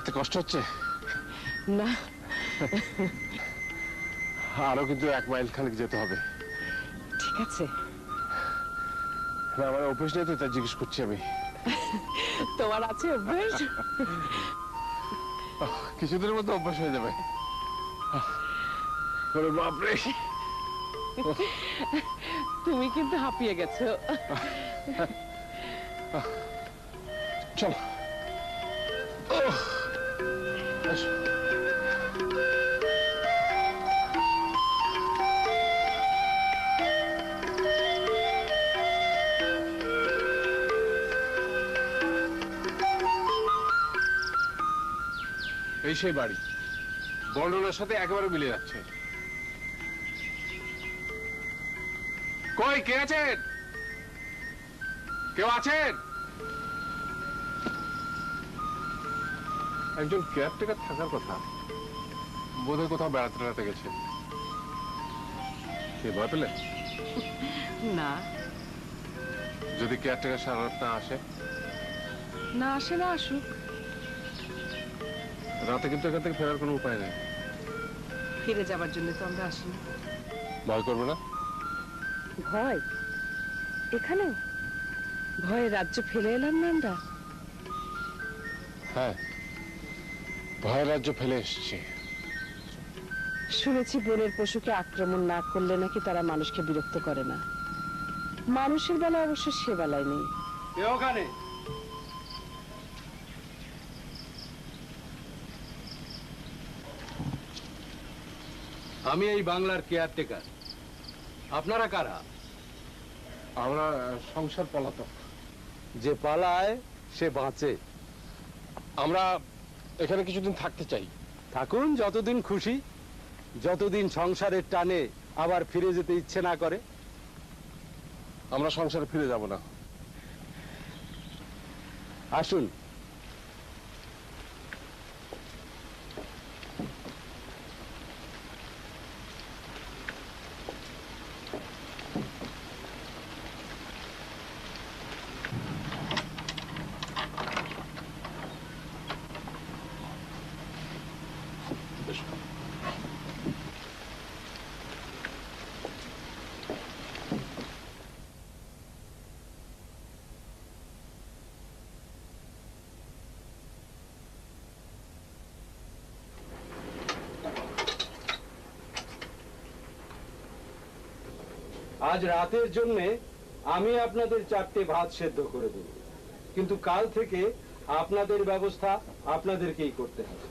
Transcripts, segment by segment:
হাঁটতে কষ্ট হচ্ছে? না, আরো কিন্তু 1 মাইল খানিক যেতে হবে। ঠিক আছে। না, আমার অভ্যেস নেই তো, তাই জিজ্ঞেস করছি আমি। তোমার আছে অভ্যেস? কিছুদিনের মধ্যে অভ্যাস হয়ে যাবে। ওরে বাপরে, তুমি কিন্তু হাঁপিয়ে গেছো। চলো। আসো। এই সেই বাড়ি, বর্ণনার সাথে একেবারে মিলে যাচ্ছে। কই, কে আছেন? কেউ আছেন? একজন কেয়ারটেকার থাকার কথা, বোধহয় কোথাও বেড়াতে বেড়াতে গেছে। কে ভয় পেলেন? না, যদি কেয়ারটেকার সারা রাত না আসে? না আসে না আসুক, রাতে কিন্তু এখান থেকে ফেরার কোনো উপায় নেই। ফিরে যাবার জন্য তো আমরা আসিনি। ভয় করবে না? ভয়? এখানে ভয়ে রাজ্য ফেলে এলাম না আমরা। হ্যাঁ, ভয়ের রাজ্য ফেলে এসছি। শুনেছি বনের পশুকে আক্রমণ না করলে নাকি তারা মানুষকে বিরক্ত করে না। মানুষের বেলায় অবশ্য সে বেলায় নেই। ওখানে আমি এই বাংলার কেয়ারটেকার। আপনারা কারা? আমরা সংসার পলাতক। যে পালায় সে বাঁচে। আমরা এখানে কিছুদিন থাকতে চাই। থাকুন যতদিন খুশি, যতদিন সংসারের টানে আবার ফিরে যেতে ইচ্ছে না করে। আমরা সংসারে ফিরে যাব না। আসুন। আজ রাতের জন্য আমি আপনাদের 4টে ভাত সেদ্ধ করে দেব, কিন্তু কাল থেকে আপনাদের ব্যবস্থা আপনাদেরকেই করতে হবে।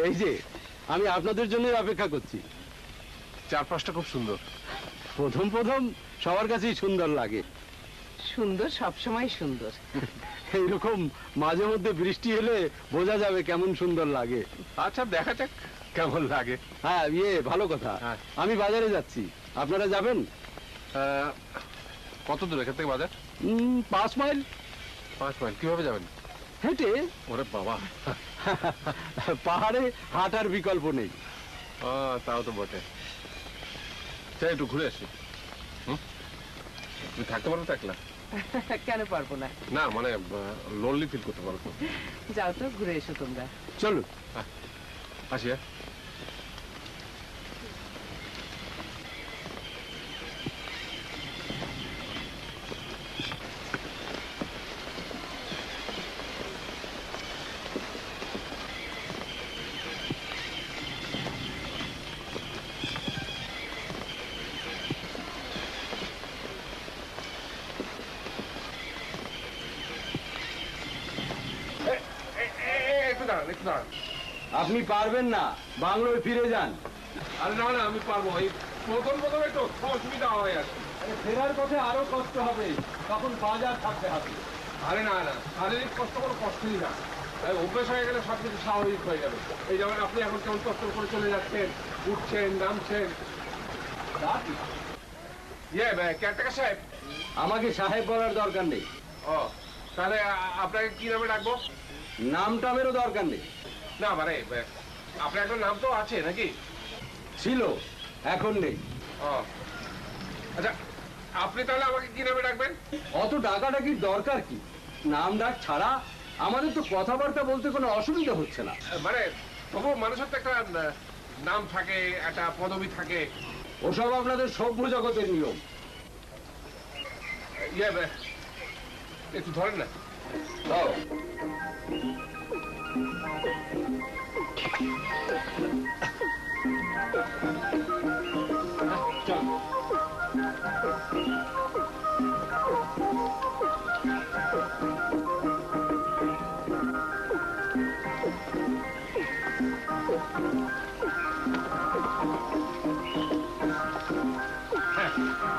এই যে আমি আপনাদের জন্য অপেক্ষা করছি। চারপাশটা খুব সুন্দর। প্রথম প্রথম সবার কাছেই সুন্দর লাগে। সুন্দর, সবসময় সুন্দর। এইরকম মাঝে মধ্যে বৃষ্টি হলে বোঝা যাবে কেমন সুন্দর লাগে। আচ্ছা, দেখা যাক কেমন লাগে। হ্যাঁ, ভালো কথা। হ্যাঁ। আমি বাজারে যাচ্ছি, আপনারা যাবেন? কত দূর এখান থেকে বাজার? 5 মাইল। 5 মাইল কিভাবে যাবেন? হেঁটে। ওরে বাবা, পাহাড়ে হাঁটার বিকল্প নেই। তাও তো বটে। চাই একটু ঘুরে আসি। তুমি থাকতে পারো তো একলা? কেন পারবো না? না মানে লোনলি ফিল করতে পারো তো? যাও তো, ঘুরে এসো তোমরা। চলুন আসি। হ্যাঁ, একটু দাঁড়ান, একটু দাঁড়ান। আপনি পারবেন না, বাংলোয় ফিরে যান। আরে না না, আমি পারবো। এই প্রথম প্রথম একটু অসুবিধা হয় আর কি। ফেরার পথে আরো কষ্ট হবে, তখন বাজার থাকতে হবে। আরে না না, শারীরিক কষ্ট কোনো কষ্টই না। অভ্যেস হয়ে গেলে সবকিছু স্বাভাবিক হয়ে যাবে। এই যেমন আপনি এখন কেমন কষ্ট করে চলে যাচ্ছেন, উঠছেন নামছেন। কেয়ারটেকার সাহেব। আমাকে সাহেব বলার দরকার নেই। ও তাহলে আপনাকে কি নামে ডাকবো? নাম টামেরও দরকার নেই। না মানে আপনার একটা নাম তো আছে নাকি? ছিল, এখন নেই। ও আচ্ছা, আপনি তাহলে আমাকে কি নামে ডাকবেন? অত ডাকাডাকির দরকার কি? নাম ডাক ছাড়া আমাদের তো কথাবার্তা বলতে কোনো অসুবিধা হচ্ছে না। মানে তবু মানুষের তো একটা নাম থাকে, একটা পদবি থাকে। ওসব আপনাদের সভ্য জগতের নিয়ম। একটু ধরেন না। চল।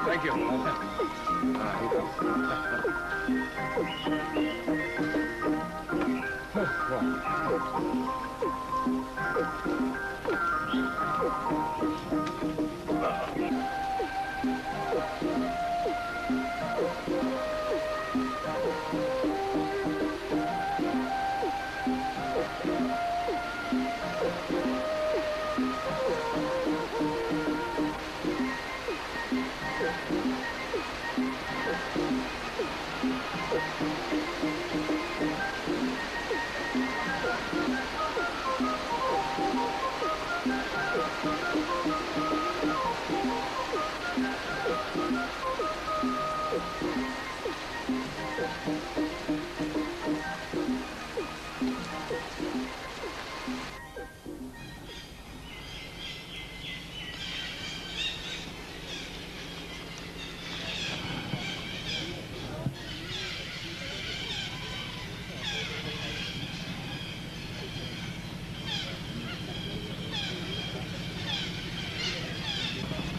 Thank you.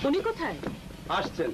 উনি কোথায়? আসছেন।